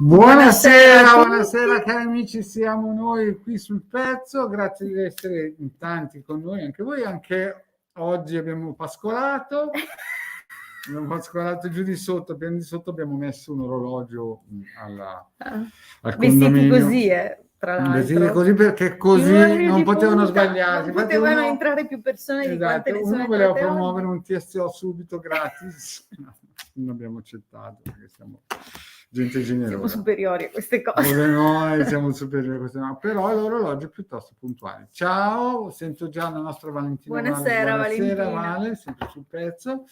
Buonasera, buonasera cari amici, siamo noi qui sul pezzo, grazie di essere in tanti con noi, anche voi, anche oggi abbiamo pascolato giù di sotto, piano di sotto abbiamo messo un orologio al Vestiti condominio. così, tra Vestiti l'altro. così perché così non potevano sbagliarsi. Non potevano entrare più persone di quante ne sono uno voleva entrate promuovere oggi. un TSO subito gratis, non abbiamo accettato perché siamo gente generosa. Siamo superiori a queste cose. Noi siamo superiori a queste cose, però l'orologio è piuttosto puntuale. Ciao, sento già la nostra Valentina. Buonasera Valentina. Valentina. Sempre sul pezzo.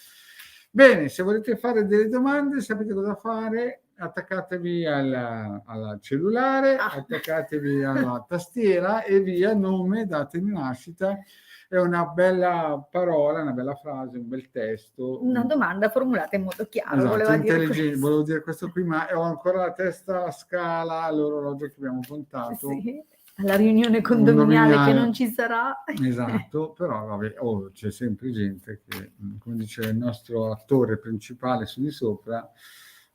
Bene, se volete fare delle domande sapete cosa fare, attaccatevi al cellulare, attaccatevi alla tastiera e via nome, data di nascita. È una bella parola, una bella frase, un bel testo. Una domanda formulata in modo chiaro. Esatto, volevo dire questo qui, ma ho ancora la testa a scala all'orologio che abbiamo puntato. Sì, alla riunione condominiale che non ci sarà. Esatto, però vabbè, c'è sempre gente che, come dice il nostro attore principale su di sopra,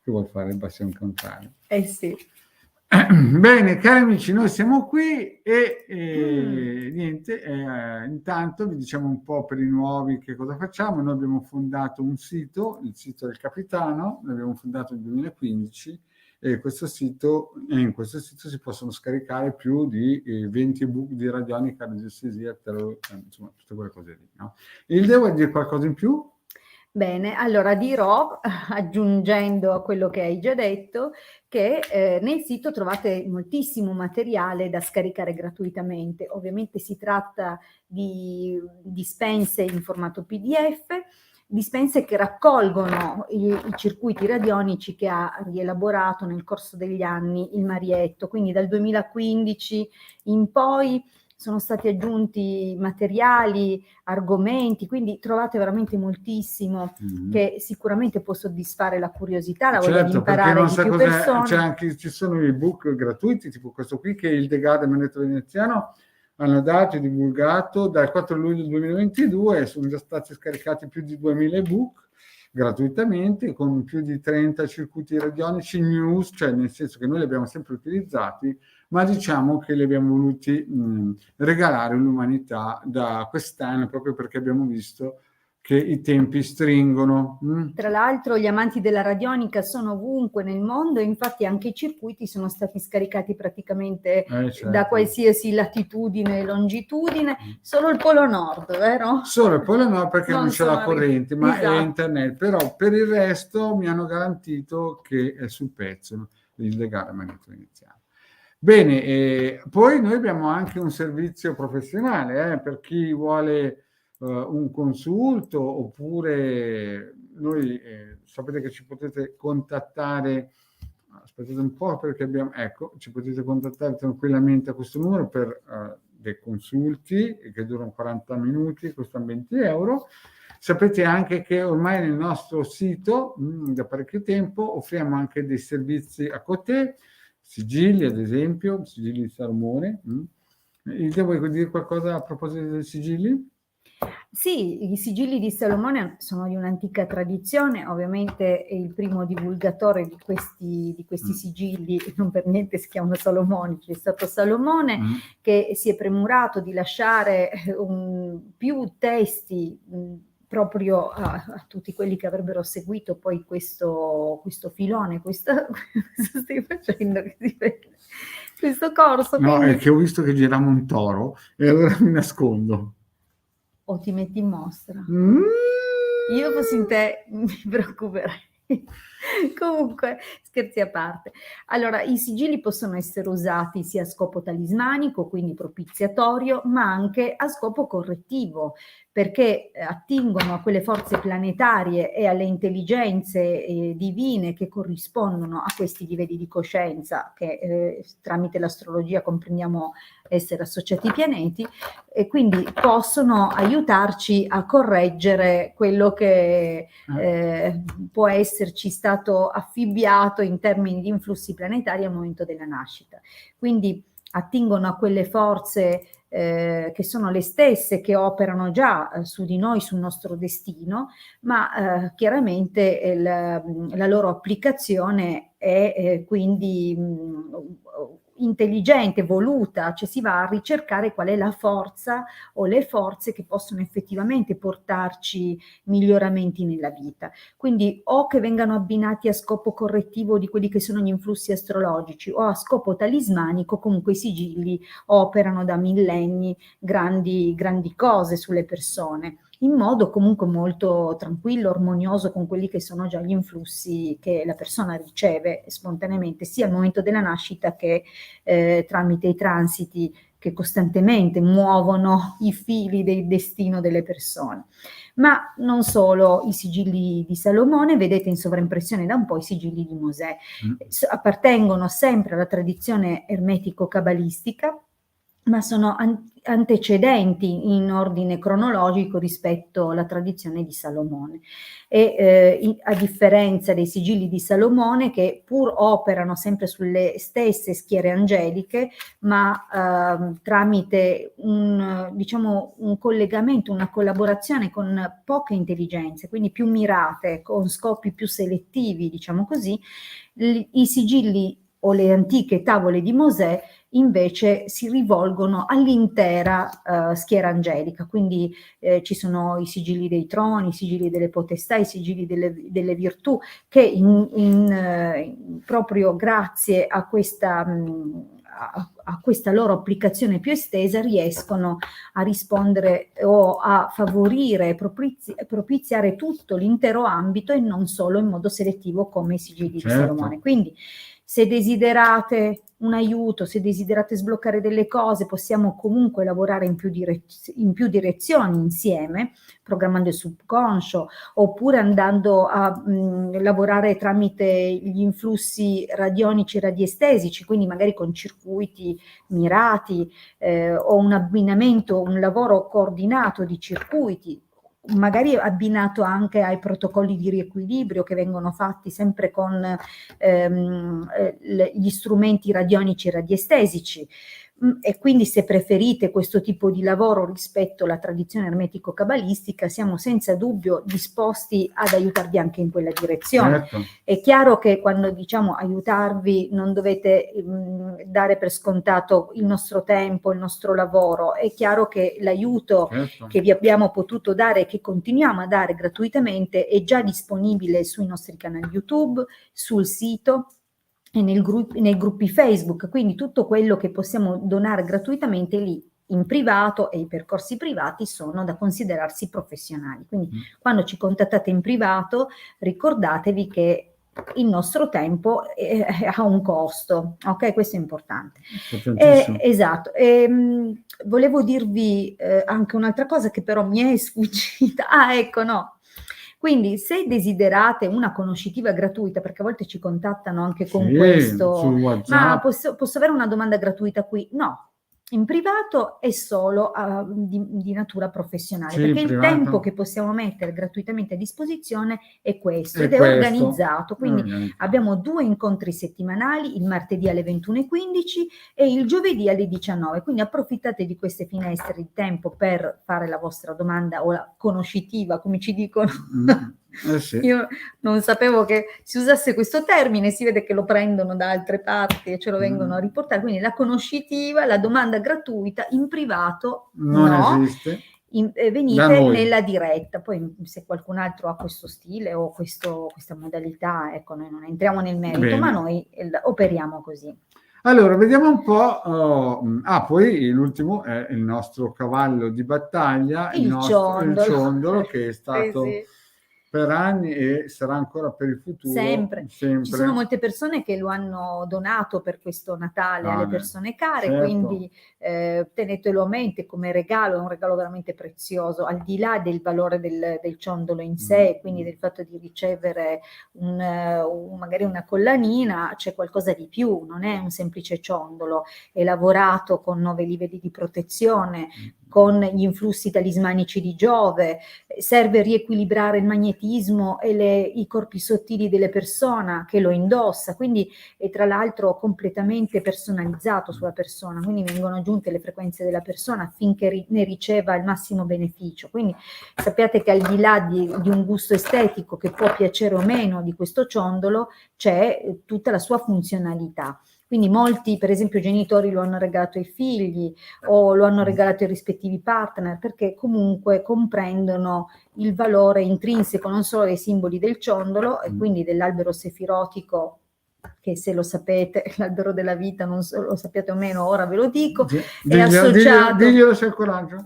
che vuol fare il bastione contrario. Sì. Bene, cari amici, noi siamo qui e niente, intanto vi diciamo un po' per i nuovi che cosa facciamo. Noi abbiamo fondato un sito, il sito del Capitano, l'abbiamo fondato nel 2015 e in questo sito si possono scaricare più di 20 ebook di radionica, radiestesia, insomma tutte quelle cose lì, no? Ilde, vuoi dire qualcosa in più? Bene, allora dirò, aggiungendo a quello che hai già detto, che nel sito trovate moltissimo materiale da scaricare gratuitamente. Ovviamente si tratta di dispense in formato PDF, dispense che raccolgono i circuiti radionici che ha rielaborato nel corso degli anni il Marietto. Quindi dal 2015 in poi sono stati aggiunti materiali, argomenti, quindi trovate veramente moltissimo che sicuramente può soddisfare la curiosità, la voglia di imparare di più persone. Ci sono i book gratuiti, tipo questo qui che il Degà del Manetto Veneziano hanno dato e divulgato dal 4 luglio 2022, sono già stati scaricati più di 2000 ebook gratuitamente con più di 30 circuiti radionici news, cioè nel senso che noi li abbiamo sempre utilizzati, ma diciamo che li abbiamo voluti regalare all'umanità da quest'anno proprio perché abbiamo visto che i tempi stringono. Tra l'altro gli amanti della radionica sono ovunque nel mondo e infatti anche i circuiti sono stati scaricati praticamente da qualsiasi latitudine e longitudine, solo il Polo Nord, vero? Solo il Polo Nord perché non c'è la corrente, ma è internet, però per il resto mi hanno garantito che è sul pezzo il legale Manetto Veneziano. Bene, poi noi abbiamo anche un servizio professionale per chi vuole un consulto oppure noi sapete che ci potete contattare, aspettate un po' perché ci potete contattare tranquillamente a questo numero per dei consulti che durano 40 minuti, costano 20 euro. Sapete anche che ormai nel nostro sito da parecchio tempo offriamo anche dei servizi a Coté, sigilli ad esempio, sigilli di salmone. Ilde, vuoi dire qualcosa a proposito dei sigilli? Sì, i sigilli di Salomone sono di un'antica tradizione, ovviamente è il primo divulgatore di questi sigilli, non per niente si chiamano salomonici, è stato Salomone che si è premurato di lasciare più testi proprio a tutti quelli che avrebbero seguito poi questo filone, questo stai facendo che si vede, questo corso. No, quindi... è che ho visto che girava un toro e allora mi nascondo. O ti metti in mostra. Io fossi in te mi preoccuperei. Comunque, scherzi a parte. Allora, i sigilli possono essere usati sia a scopo talismanico, quindi propiziatorio, ma anche a scopo correttivo, perché attingono a quelle forze planetarie e alle intelligenze divine che corrispondono a questi livelli di coscienza che tramite l'astrologia comprendiamo essere associati ai pianeti, e quindi possono aiutarci a correggere quello che può esserci stato affibbiato in termini di influssi planetari al momento della nascita. Quindi attingono a quelle forze che sono le stesse che operano già su di noi, sul nostro destino, ma chiaramente la loro applicazione è quindi intelligente, voluta, cioè si va a ricercare qual è la forza o le forze che possono effettivamente portarci miglioramenti nella vita. Quindi o che vengano abbinati a scopo correttivo di quelli che sono gli influssi astrologici o a scopo talismanico, comunque i sigilli operano da millenni grandi cose sulle persone, in modo comunque molto tranquillo, armonioso con quelli che sono già gli influssi che la persona riceve spontaneamente, sia al momento della nascita che tramite i transiti che costantemente muovono i fili del destino delle persone. Ma non solo i sigilli di Salomone, vedete in sovraimpressione da un po' i sigilli di Mosè. Appartengono sempre alla tradizione ermetico-cabalistica, ma sono antecedenti in ordine cronologico rispetto alla tradizione di Salomone. E a differenza dei sigilli di Salomone, che pur operano sempre sulle stesse schiere angeliche, ma tramite un collegamento, una collaborazione con poche intelligenze, quindi più mirate, con scopi più selettivi, diciamo così, i sigilli o le antiche tavole di Mosè invece si rivolgono all'intera schiera angelica, quindi ci sono i sigilli dei troni, i sigilli delle potestà, i sigilli delle virtù, che proprio grazie a questa loro applicazione più estesa riescono a rispondere o a favorire, propiziare tutto l'intero ambito e non solo in modo selettivo come i sigilli di Salomone. Quindi se desiderate un aiuto, se desiderate sbloccare delle cose, possiamo comunque lavorare in più direzioni insieme, programmando il subconscio, oppure andando a lavorare tramite gli influssi radionici e radiestesici, quindi magari con circuiti mirati o un abbinamento, un lavoro coordinato di circuiti, magari abbinato anche ai protocolli di riequilibrio che vengono fatti sempre con gli strumenti radionici e radiestesici. E quindi se preferite questo tipo di lavoro rispetto alla tradizione ermetico-cabalistica, siamo senza dubbio disposti ad aiutarvi anche in quella direzione. Certo. È chiaro che quando diciamo aiutarvi non dovete dare per scontato il nostro tempo, il nostro lavoro. È chiaro che l'aiuto che vi abbiamo potuto dare e che continuiamo a dare gratuitamente è già disponibile sui nostri canali YouTube, sul sito e nei gruppi Facebook, quindi tutto quello che possiamo donare gratuitamente lì in privato, e i percorsi privati sono da considerarsi professionali. Quindi quando ci contattate in privato ricordatevi che il nostro tempo ha un costo, ok? Questo è importante. Esatto. Volevo dirvi anche un'altra cosa che però mi è sfuggita. Ecco, no. Quindi se desiderate una conoscitiva gratuita, perché a volte ci contattano anche con questo, ma posso avere una domanda gratuita qui? No, in privato è solo di natura professionale, perché il tempo che possiamo mettere gratuitamente a disposizione è questo, ed è organizzato, quindi abbiamo 2 incontri settimanali, il martedì alle 21:15 e il giovedì alle 19, quindi approfittate di queste finestre di tempo per fare la vostra domanda o la conoscitiva, come ci dicono. Sì. Io non sapevo che si usasse questo termine, si vede che lo prendono da altre parti e ce lo vengono a riportare, quindi la conoscitiva, la domanda gratuita in privato non esiste. Venite nella diretta, poi se qualcun altro ha questo stile o questa modalità, ecco, noi non entriamo nel merito, ma noi operiamo così. Allora, vediamo un po'. Poi l'ultimo è il nostro cavallo di battaglia, il ciondolo, che è stato per anni e sarà ancora per il futuro. Sempre. Ci sono molte persone che lo hanno donato per questo Natale alle persone care, quindi tenetelo a mente come regalo, è un regalo veramente prezioso, al di là del valore del ciondolo in sé, quindi del fatto di ricevere magari una collanina, c'è qualcosa di più, non è un semplice ciondolo, è lavorato con 9 livelli di protezione, con gli influssi talismanici di Giove, serve a riequilibrare il magnetismo e i corpi sottili delle persone che lo indossa, quindi è tra l'altro completamente personalizzato sulla persona, quindi vengono aggiunte le frequenze della persona affinché ne riceva il massimo beneficio. Quindi sappiate che al di là di un gusto estetico che può piacere o meno di questo ciondolo, c'è tutta la sua funzionalità. Quindi molti, per esempio, genitori lo hanno regalato ai figli o lo hanno regalato ai rispettivi partner, perché comunque comprendono il valore intrinseco non solo dei simboli del ciondolo e quindi dell'albero sefirotico, che se lo sapete, l'albero della vita, non so, lo sappiate o meno, ora ve lo dico, è associato, diglielo se hai coraggio.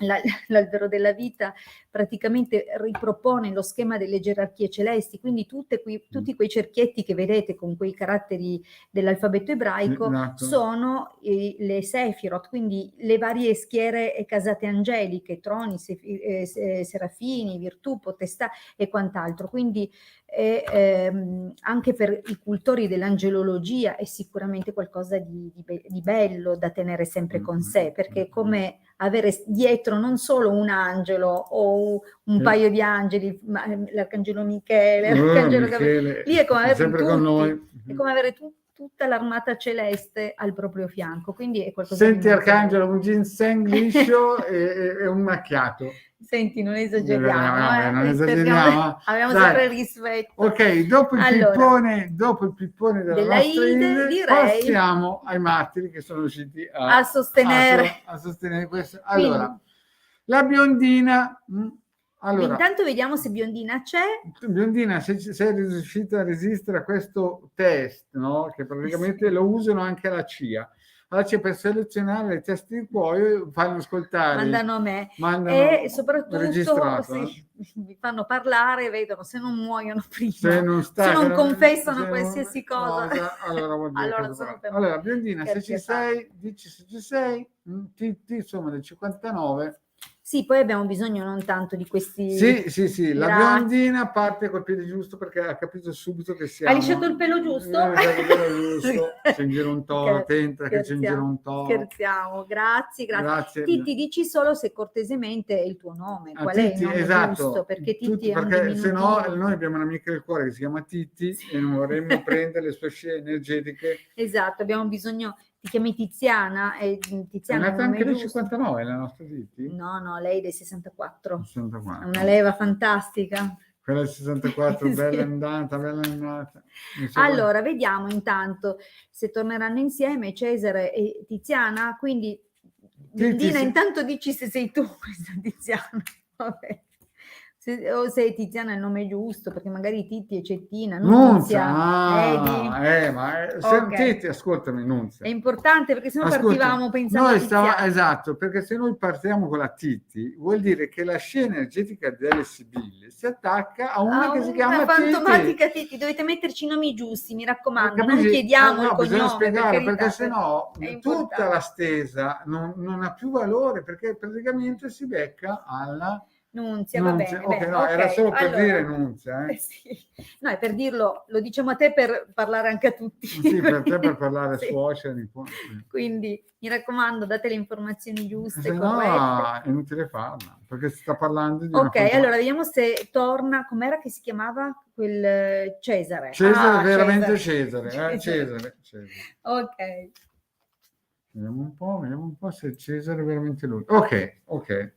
L'albero della vita praticamente ripropone lo schema delle gerarchie celesti, quindi tutti quei cerchietti che vedete con quei caratteri dell'alfabeto ebraico sono le Sefirot, quindi le varie schiere e casate angeliche, troni, serafini, virtù, potestà e quant'altro. Quindi anche per i cultori dell'angelologia è sicuramente qualcosa di bello da tenere sempre con sé, perché è come avere dietro non solo un angelo o un paio di angeli, l'arcangelo Michele, l'arcangelo Gabriele, lì è come avere tutti, con noi. È come avere tutta l'armata celeste al proprio fianco, quindi è qualcosa. Senti arcangelo, un ginseng liscio e un macchiato. Senti, non esageriamo, non esageriamo. Abbiamo sempre rispetto. Ok, dopo il pippone della nostra Ide, passiamo ai martiri che sono riusciti a sostenere questo. Allora, quindi, la biondina. Allora, intanto vediamo se biondina c'è. Biondina, se sei riuscita a resistere a questo test, no? Che praticamente lo usano anche alla CIA. Allora c'è per selezionare le teste di cuoio, fanno ascoltare. Mandano a me. E soprattutto se vi fanno parlare, vedono se non muoiono prima, se non confessano qualsiasi cosa. Allora vuol dire allora, Biondina, se ci sei, dici se ci sei, insomma del 59. Sì, poi abbiamo bisogno non tanto di questi. Sì, la biondina parte col piede giusto perché ha capito subito che siamo. Hai lisciato il pelo giusto? C'è in giro un toro, attenta che c'è in giro un toro. Scherziamo, grazie. Titti, dici solo se cortesemente è il tuo nome, qual è il nome giusto? Perché Titti è un diminutivo. Se no noi abbiamo un'amica del cuore che si chiama Titti e non vorremmo prendere le sue scie energetiche. Esatto, abbiamo bisogno. Ti chiami Tiziana? Tiziana è nata anche del 59, la nostra Titti? No, lei del 64. 64. È una leva fantastica. Quella del 64, bella andata. Allora, vediamo intanto se torneranno insieme Cesare e Tiziana, quindi Biondina, intanto dici se sei tu questa Tiziana. Vabbè. O se Tiziana è il nome giusto, perché magari Titti e Cettina, Nunzia. Titti, ascoltami, Nunzia. È importante perché sennò partivamo pensando a Tiziana. Esatto, perché se noi partiamo con la Titti, vuol dire che la scia energetica delle Sibille si attacca a una che si chiama Titti. Una fantomatica Titti, dovete metterci i nomi giusti, mi raccomando, non chiediamo il cognome. Bisogna spiegare, perché sennò tutta la stesa non ha più valore, perché praticamente si becca alla Nunzia, va bene. Era solo per dire Nunzia. Sì. No, è per dirlo, lo diciamo a te per parlare anche a tutti. Sì, per te per parlare suocera. Quindi mi raccomando, date le informazioni giuste. Se no è inutile farla, perché si sta parlando di allora vediamo se torna, com'era che si chiamava quel Cesare? Cesare, veramente Cesare. Ok. Vediamo un po' se Cesare è veramente lui. Ok.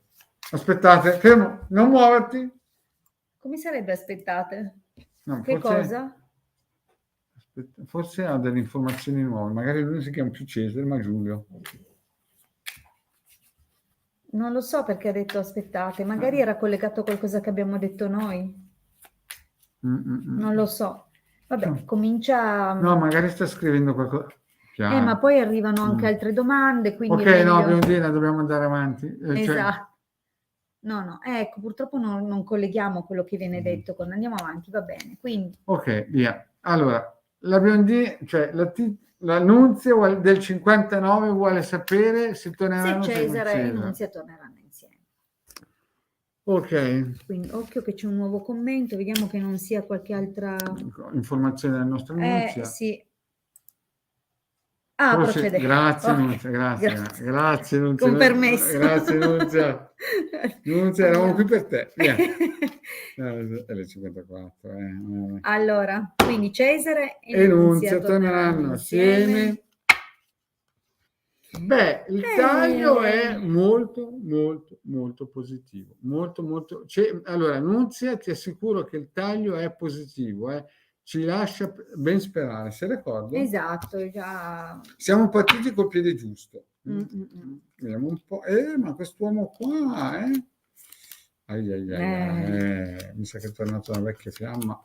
Aspettate, fermo, non muoverti. Come sarebbe aspettate? No, che cosa? Forse ha delle informazioni nuove, magari lui si chiama più Cesare, ma Giulio. Non lo so perché ha detto aspettate, magari era collegato a qualcosa che abbiamo detto noi. Non lo so. Vabbè, comincia. No, magari sta scrivendo qualcosa. Ma poi arrivano anche altre domande, quindi. Ok, no, Biondina, dobbiamo andare avanti. Esatto. No, ecco, purtroppo non colleghiamo quello che viene detto quando andiamo avanti, va bene. Quindi. Ok, via. Allora, la biondina, cioè la Nunzia del 59 vuole sapere se torneranno se Cesare e Nunzia torneranno insieme. Ok. Quindi occhio che c'è un nuovo commento, vediamo che non sia qualche altra informazione della nostra Nunzia. Sì. procede. Grazie, Nunzia, grazie, Nunzia. Con permesso. Grazie, Nunzia. Nunzia, eravamo qui per te. È le 54. Allora, quindi Cesare e Nunzia torneranno assieme. Beh, il taglio è molto, molto, molto positivo. Molto, molto. Allora, Nunzia, ti assicuro che il taglio è positivo, ci lascia ben sperare, sei d'accordo? Esatto, già. Siamo partiti col piede giusto. Vediamo un po'. Ma quest'uomo qua, mi sa che è tornata una vecchia fiamma.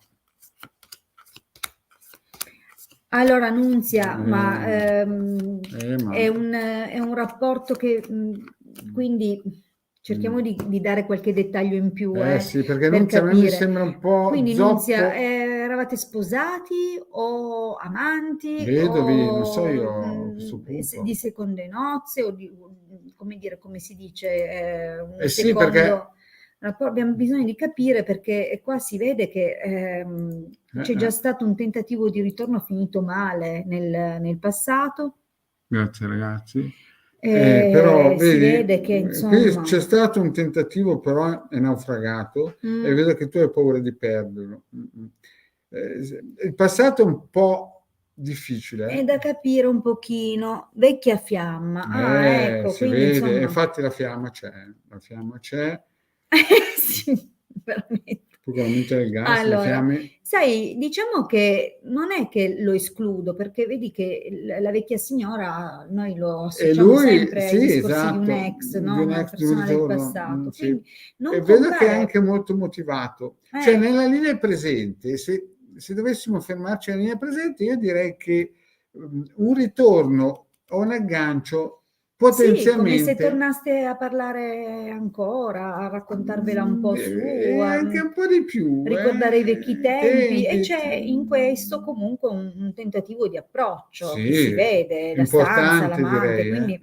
Allora, Nunzia, ma è un rapporto che quindi cerchiamo di dare qualche dettaglio in più. Sì, perché Nunzia a me mi sembra un po' quindi zoppo. Nunzia, eravate sposati o amanti? Vedovi, non so io, di seconde nozze o di, come si dice, un sì, secondo... Perché... Abbiamo bisogno di capire, perché qua si vede che c'è già stato un tentativo di ritorno finito male nel passato. Grazie ragazzi. Però si vede che insomma... Qui c'è stato un tentativo, però è naufragato e vedo che tu hai paura di perderlo. Il passato è un po' difficile. È da capire un pochino, vecchia fiamma. Ecco, si quindi, vede, insomma... infatti la fiamma c'è. Sì, veramente. Sicuramente il gas, allora, le fiamme. Sai, diciamo che non è che lo escludo, perché vedi che la vecchia signora noi lo associamo sempre ai discorsi di un ex, no? Una persona del passato. Quindi non e vedo che è anche molto motivato. Cioè, nella linea presente, se dovessimo fermarci alla linea presente, io direi che un ritorno o un aggancio potenzialmente... Sì, come se tornaste a parlare ancora, a raccontarvela un po' su, anche un po' di più, ricordare i vecchi tempi, e c'è in questo comunque un tentativo di approccio, che si vede, la stanza, l'amante, quindi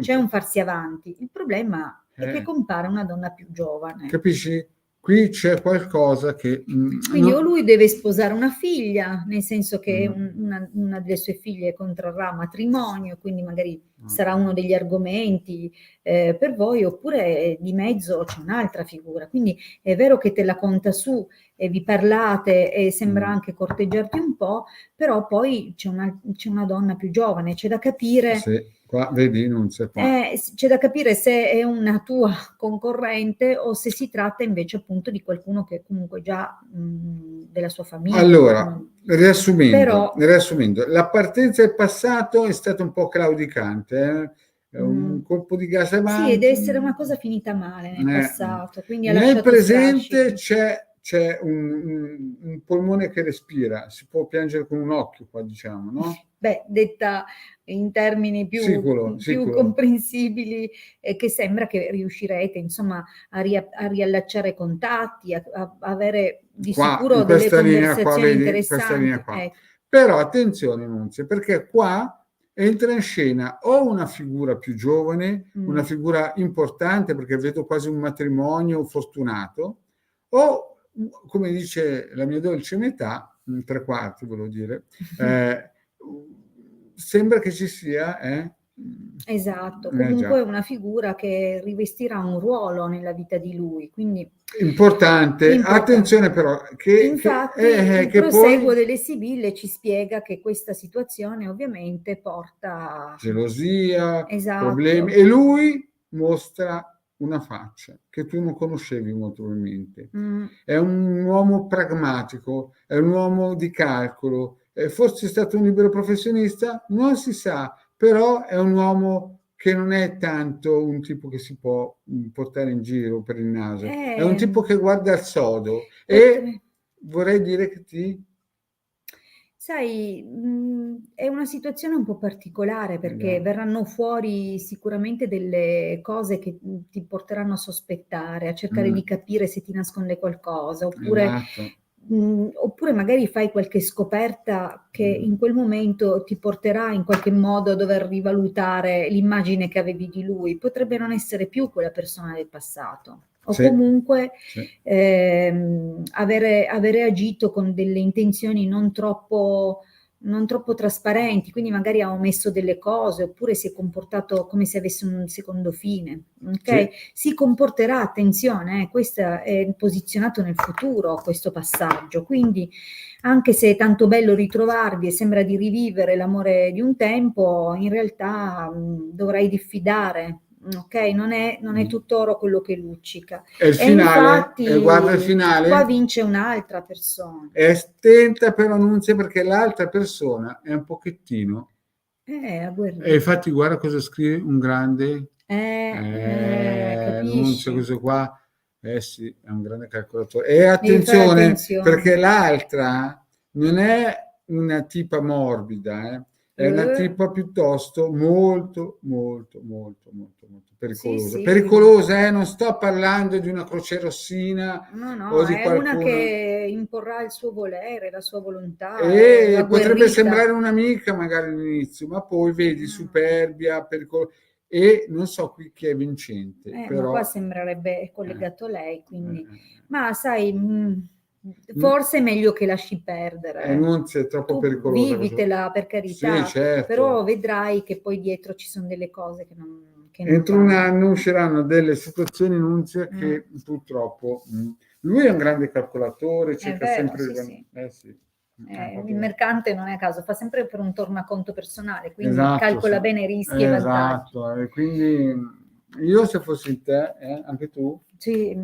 c'è un farsi avanti. Il problema è che compare una donna più giovane. Capisci? Qui c'è qualcosa che... Quindi o lui deve sposare una figlia, nel senso che una delle sue figlie contrarrà matrimonio, quindi magari sarà uno degli argomenti per voi, oppure di mezzo c'è un'altra figura. Quindi è vero che te la conta su e vi parlate e sembra anche corteggiarti un po', però poi c'è una donna più giovane, c'è da capire... Sì. Qua, vedi, non c'è qua. C'è da capire se è una tua concorrente o se si tratta invece appunto di qualcuno che comunque già della sua famiglia. Allora, riassumendo, la partenza del passato è stata un po' claudicante, un colpo di gas avanti. Sì, deve essere una cosa finita male nel passato. Quindi nel presente c'è un polmone che respira, si può piangere con un occhio qua, diciamo, no? Beh, detta in termini più comprensibili, che sembra che riuscirete insomma a riallacciare contatti, a avere di sicuro delle conversazioni interessanti. Però attenzione Nunzia, perché qua entra in scena o una figura più giovane, una figura importante, perché vedo quasi un matrimonio fortunato, o come dice la mia dolce metà, 3/4 volevo dire, sembra che ci sia... Esatto, comunque è una figura che rivestirà un ruolo nella vita di lui, quindi... Importante. Attenzione però, infatti il proseguo delle Sibille ci spiega che questa situazione ovviamente porta... gelosia, problemi, e lui mostra una faccia che tu non conoscevi molto probabilmente. È un uomo pragmatico, è un uomo di calcolo, forse è stato un libero professionista, non si sa, però è un uomo che non è tanto un tipo che si può portare in giro per il naso, è un tipo che guarda al sodo e vorrei dire che ti... Sai, è una situazione un po' particolare, perché verranno fuori sicuramente delle cose che ti porteranno a sospettare, a cercare di capire se ti nasconde qualcosa, oppure magari fai qualche scoperta che in quel momento ti porterà in qualche modo a dover rivalutare l'immagine che avevi di lui. Potrebbe non essere più quella persona del passato. O comunque avere agito con delle intenzioni non troppo non troppo trasparenti, quindi magari ha omesso delle cose oppure si è comportato come se avesse un secondo fine, ok? Sì. Si comporterà, attenzione, questo è posizionato nel futuro, questo passaggio, quindi anche se è tanto bello ritrovarvi e sembra di rivivere l'amore di un tempo, in realtà dovrai diffidare. Ok, non è tutto oro quello che luccica. E il finale, infatti, guarda il finale. qua vince un'altra persona. È stenta però Nunzia perché l'altra persona è un pochettino. E infatti guarda cosa scrive un grande. Nunzia, questo qua. Sì, è un grande calcolatore. E attenzione, perché l'altra non è una tipa morbida, è una tipa piuttosto molto pericolosa. Sì, pericolosa, non sto parlando di una croce rossina. No, o di è qualcuno. Una che imporrà il suo volere, la sua volontà. E potrebbe sembrare un'amica magari all'inizio, ma poi vedi superbia, pericolosa. E non so qui chi è vincente. Però... ma qua sembrerebbe collegato lei, quindi... Ma sai... Forse è meglio che lasci perdere. Non è troppo pericolosa. Vivitela, per carità, sì, certo. Però vedrai che poi dietro ci sono delle cose che non entro un anno usciranno delle situazioni, Nunzia, che purtroppo... Lui è un grande calcolatore, cerca sempre... Sì. Il mercante non è a caso, fa sempre per un tornaconto personale, quindi calcola bene rischi e vantaggi. E quindi io se fossi te, anche tu? Sì,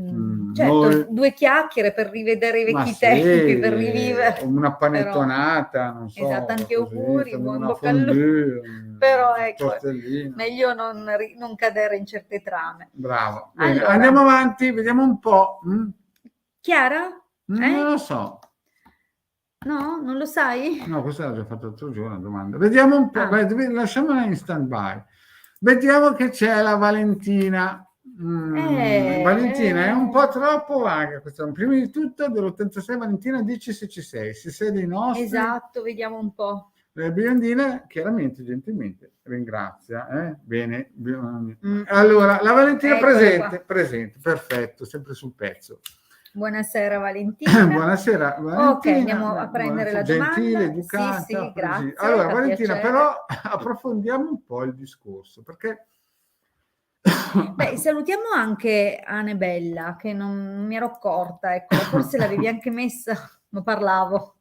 certo, 2 chiacchiere per rivedere i vecchi tempi, per rivivere. Una panettonata, non so. Esatto, tanti auguri, buon bocca al lupo. Però ecco, meglio non cadere in certe trame. Bravo. Bene, allora, andiamo avanti, vediamo un po'. Chiara? Non lo so. No, non lo sai? No, questa l'ho già fatto l'altro giorno, una domanda. Vediamo un po', lasciamola in stand-by. Vediamo che c'è la Valentina. Valentina è un po' troppo vaga questa. Prima di tutto dell'86 Valentina dice se ci sei, se sei dei nostri. Esatto, vediamo un po'. La biondina chiaramente, gentilmente ringrazia. Bene. Allora, la Valentina presente, perfetto, sempre sul pezzo. Buonasera Valentina. Buonasera Valentina. Ok, andiamo a prendere la domanda. Gentile, educata. Sì, grazie. Allora Valentina, però approfondiamo un po' il discorso, perché... Beh, salutiamo anche Anebella, che non mi ero accorta, ecco, forse l'avevi anche messa, ma parlavo.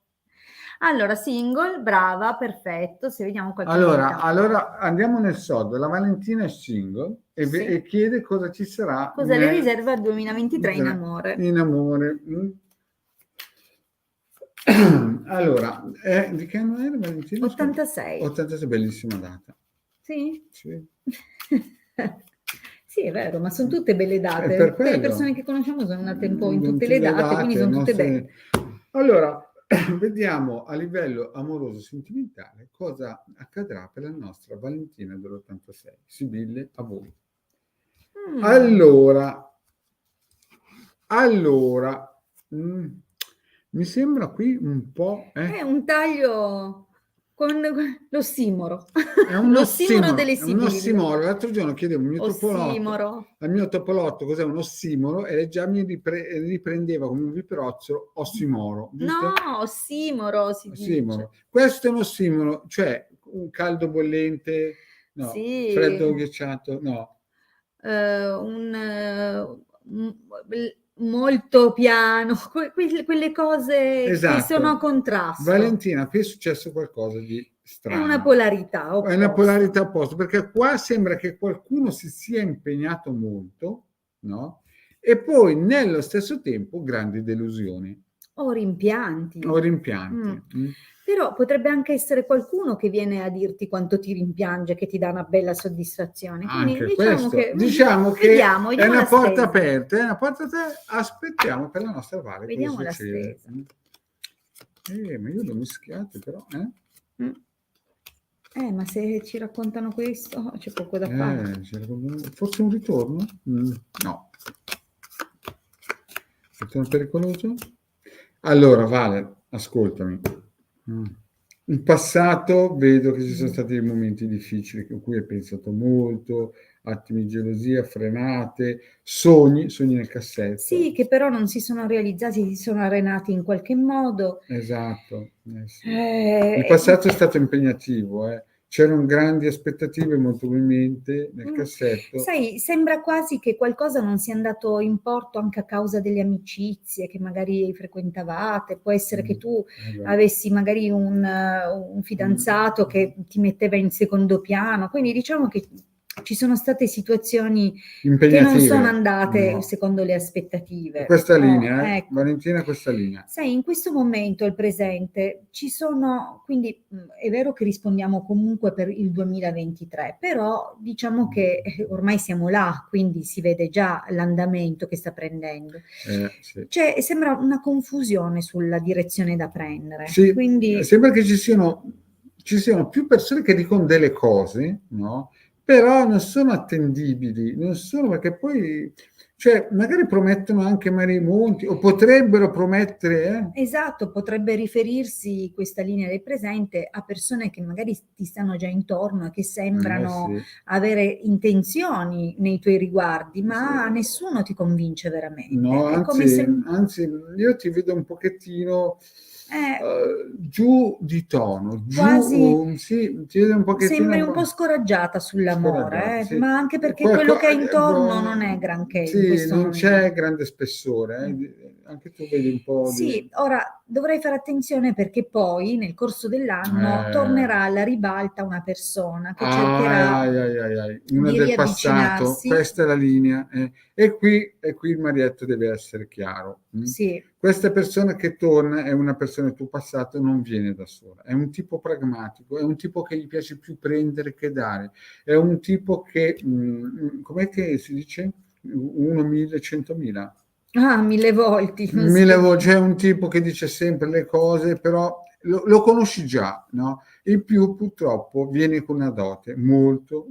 Allora, single, brava, perfetto, se vediamo qualche allora andiamo nel sodo, la Valentina è single e chiede cosa ci sarà. Cosa le riserva il 2023 in amore. In amore. Allora, di che anno era Valentina? 86. 86, bellissima data. Sì? Sì. Sì, è vero, ma sono tutte belle date. Tutte le persone che conosciamo sono nate un po' in tutte le date, quindi sono tutte belle. Allora, vediamo a livello amoroso sentimentale cosa accadrà per la nostra Valentina dell'86. Sibille, a voi. Allora, mi sembra qui un po'... È un taglio con l'ossimoro. È un l'ossimoro delle Sibille. È un ossimoro. L'altro giorno chiedevo al mio topolotto cos'è un ossimoro e già mi riprendeva come un viperozzolo ossimoro. Giusto? No, ossimoro si dice. Questo è un ossimoro, cioè un caldo bollente, no, freddo ghiacciato, no. Molto piano, quelle cose che sono a contrasto. Valentina, qui è successo qualcosa di strano. È una polarità opposta. È una polarità opposta, perché qua sembra che qualcuno si sia impegnato molto, no? E poi nello stesso tempo grandi delusioni. O rimpianti. Però potrebbe anche essere qualcuno che viene a dirti quanto ti rimpiange, che ti dà una bella soddisfazione. Quindi diciamo che vediamo è una porta aperta, aspettiamo per la nostra Vale. Vediamo la stesa. Ma io l'ho mischiato però, ma se ci raccontano questo c'è poco da fare. Forse un ritorno? No. Ritorno pericoloso? Allora, Vale, ascoltami. In passato vedo che ci sono stati dei momenti difficili in cui hai pensato molto, attimi di gelosia, frenate, sogni nel cassetto. Sì, che però non si sono realizzati, si sono arenati in qualche modo. Esatto. Sì. Il passato è stato impegnativo, C'erano grandi aspettative, molto movimento nel cassetto. Sai, sembra quasi che qualcosa non sia andato in porto anche a causa delle amicizie che magari frequentavate. Può essere che tu avessi magari un fidanzato che ti metteva in secondo piano. Quindi diciamo che ci sono state situazioni che non sono andate secondo le aspettative. Questa linea, ecco. Valentina, questa linea. Sai, in questo momento, il presente, ci sono, quindi è vero che rispondiamo comunque per il 2023, però diciamo che ormai siamo là, quindi si vede già l'andamento che sta prendendo. Sì. Cioè, sembra una confusione sulla direzione da prendere. Sì, quindi sembra che ci siano più persone che dicono delle cose, no? Però non sono attendibili, non sono, perché poi, cioè, magari promettono anche mari monti, o potrebbero promettere. Esatto, potrebbe riferirsi questa linea del presente a persone che magari ti stanno già intorno e che sembrano avere intenzioni nei tuoi riguardi, ma nessuno ti convince veramente. No, anzi, io ti vedo un pochettino giù di tono, quasi ti vedo un pochettino. Sembri un po' scoraggiata sull'amore, sì. Ma anche perché quello che hai intorno non è granché. Sì, non c'è grande spessore, anche tu vedi un po'. Sì, ora dovrai fare attenzione perché poi nel corso dell'anno tornerà alla ribalta una persona che cercherà una di del passato, questa è la linea, e qui il marietto deve essere chiaro. Sì. Questa persona che torna è una persona del tuo passato, non viene da sola, è un tipo pragmatico, è un tipo che gli piace più prendere che dare, è un tipo che, com'è che si dice? 1, 1000, 100.000. Ah, 1000 volte. C'è un tipo che dice sempre le cose, però lo conosci già, no? In più purtroppo viene con una dote molto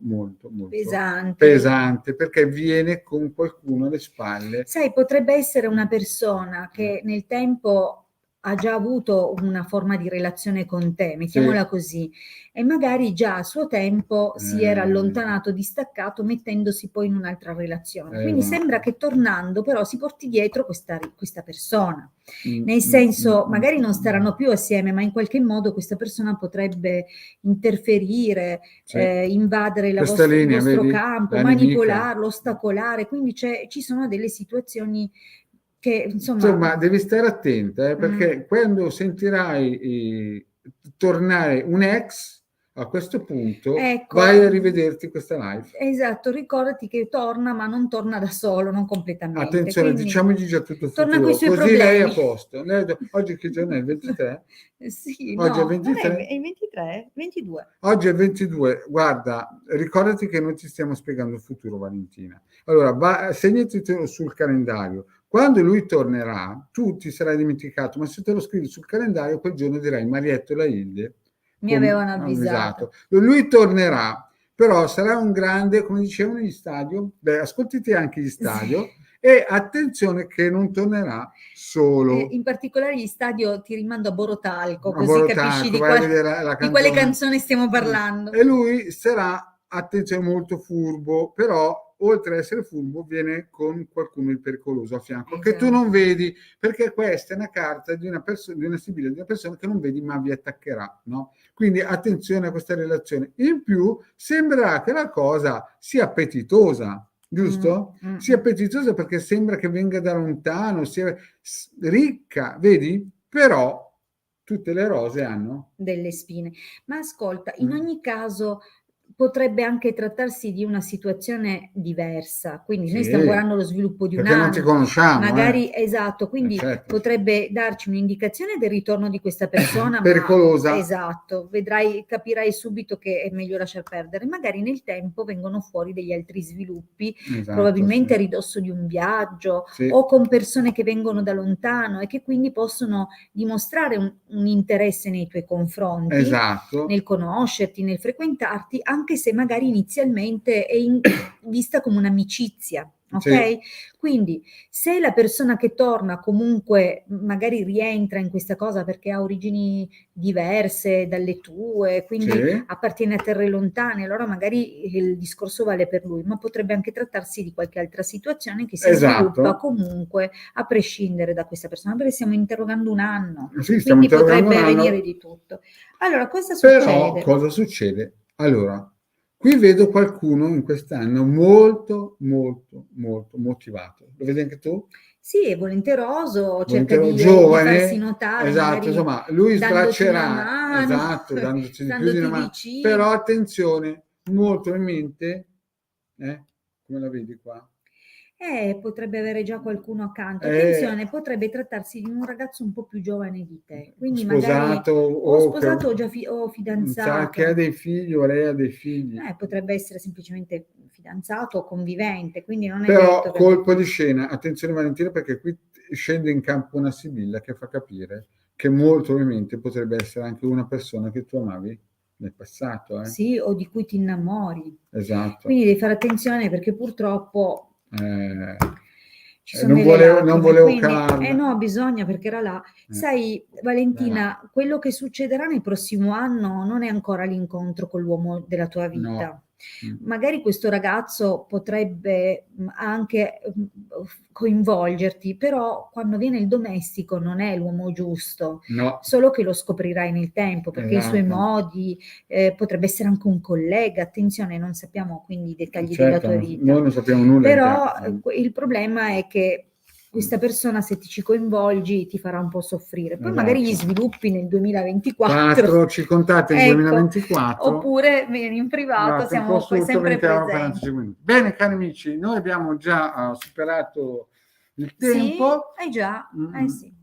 pesante, perché viene con qualcuno alle spalle. Sai, potrebbe essere una persona che nel tempo ha già avuto una forma di relazione con te, mettiamola così, e magari già a suo tempo si era allontanato, distaccato, mettendosi poi in un'altra relazione. Quindi sembra che tornando però si porti dietro questa persona. Nel senso, magari non staranno più assieme, ma in qualche modo questa persona potrebbe interferire, invadere il vostro campo, manipolarlo, ostacolare. Quindi ci sono delle situazioni che, insomma, devi stare attenta, perché quando sentirai tornare un ex, a questo punto vai a rivederti questa live. Esatto, ricordati che torna, ma non torna da solo, non completamente. Attenzione, diciamogli già tutto il torna futuro, con i suoi così problemi. lei è a posto. Oggi che giorno è? Il 23? Sì, oggi no, è 23? È il 23? 22. Oggi è 22. Guarda, ricordati che noi ti stiamo spiegando il futuro, Valentina. Allora, segnati sul calendario. Quando lui tornerà, tu ti sarai dimenticato, ma se te lo scrivi sul calendario, quel giorno dirai Marietto e la Hilde mi avevano avvisato. Lui tornerà, però sarà un grande, come dicevano gli stadio, ascoltati anche gli stadio, e attenzione che non tornerà solo. In particolare gli stadio ti rimando a Borotalco, così capisci di quale canzone stiamo parlando. E lui sarà, attenzione, molto furbo, però oltre ad essere furbo viene con qualcuno di pericoloso a fianco, che tu non vedi, perché questa è una carta di una persona, di una sibilla, di una persona che non vedi ma vi attaccherà, no? Quindi attenzione a questa relazione. In più sembrerà che la cosa sia appetitosa, giusto? Sia appetitosa perché sembra che venga da lontano, sia ricca, vedi? Però tutte le rose hanno delle spine. Ma ascolta, in ogni caso potrebbe anche trattarsi di una situazione diversa, quindi noi stiamo guardando lo sviluppo di un anno, non ti conosciamo, magari esatto, quindi potrebbe darci un'indicazione del ritorno di questa persona pericolosa, ma, esatto, capirai subito che è meglio lasciar perdere. Magari nel tempo vengono fuori degli altri sviluppi, probabilmente a ridosso di un viaggio o con persone che vengono da lontano e che quindi possono dimostrare un interesse nei tuoi confronti, nel conoscerti, nel frequentarti, anche se magari inizialmente è vista come un'amicizia, ok? Sì. Quindi se la persona che torna comunque magari rientra in questa cosa perché ha origini diverse dalle tue, quindi Sì. appartiene a terre lontane, allora magari il discorso vale per lui, ma potrebbe anche trattarsi di qualche altra situazione che si sviluppa comunque a prescindere da questa persona, perché stiamo interrogando un anno, sì, stiamo quindi interrogando potrebbe un anno. avvenire di tutto. Allora, cosa Però succede? cosa succede? Allora, qui vedo qualcuno in quest'anno molto, molto, molto motivato. Lo vedi anche tu? Sì, è volenteroso, cerca di giovane, farsi notare, esatto, magari insomma, lui dandoti una sbraccerà, mano, esatto, dandoci di più di una standoti mano, vicino. però attenzione, molto in mente, come la vedi qua? Potrebbe avere già qualcuno accanto. Attenzione, potrebbe trattarsi di un ragazzo un po' più giovane di te, quindi magari sposato o sposato o già o sa fidanzato. che ha dei figli o lei ha dei figli. Potrebbe essere semplicemente fidanzato o convivente, quindi non è Però detto che... colpo di scena, attenzione Valentina, perché qui scende in campo una Sibilla che fa capire che molto probabilmente potrebbe essere anche una persona che tu amavi nel passato. Sì, o di cui ti innamori. Esatto. Quindi devi fare attenzione perché purtroppo ci sono non delle volevo lacrime, calarla. quindi no, bisogna, perché era là. Sai, Valentina, quello che succederà nel prossimo anno non è ancora l'incontro con l'uomo della tua vita. No. Magari questo ragazzo potrebbe anche coinvolgerti, però quando viene il domestico non è l'uomo giusto, No. solo che lo scoprirai nel tempo, perché i suoi modi, potrebbe essere anche un collega, attenzione, non sappiamo quindi i dettagli della tua vita. Noi non sappiamo nulla. Però il problema è che questa persona, se ti ci coinvolgi, ti farà un po' soffrire. Poi magari gli sviluppi nel 2024. Ci contate nel 2024. Oppure vieni in privato, siamo sempre presenti. Bene, cari amici, noi abbiamo già superato il tempo. Sì, già. Sì.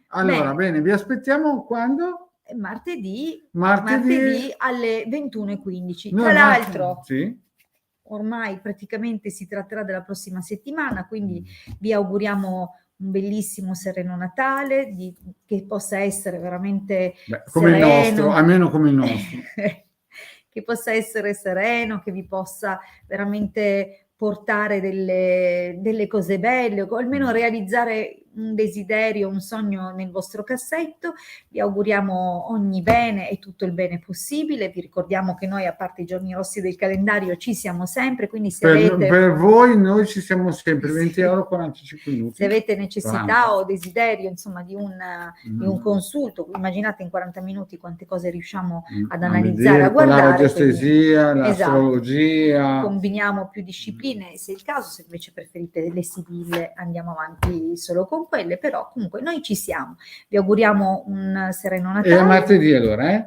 Allora, bene, vi aspettiamo quando? Martedì alle 21:15. Tra l'altro, ormai praticamente si tratterà della prossima settimana, quindi vi auguriamo un bellissimo sereno Natale, che possa essere veramente come sereno, il nostro, almeno come il nostro. che possa essere sereno, che vi possa veramente portare delle cose belle, o almeno realizzare un desiderio, un sogno nel vostro cassetto. Vi auguriamo ogni bene e tutto il bene possibile. Vi ricordiamo che noi, a parte i giorni rossi del calendario, ci siamo sempre, quindi se avete... Per voi noi ci siamo sempre, 20 euro 45 minuti. Se avete necessità o desiderio, insomma, di un consulto, immaginate in 40 minuti quante cose riusciamo ad analizzare, a guardare. La radiestesia, l'astrologia. Combiniamo più discipline, se è il caso. Se invece preferite le sibille, andiamo avanti solo con quelle, però comunque noi ci siamo. Vi auguriamo un sereno Natale. E a martedì allora,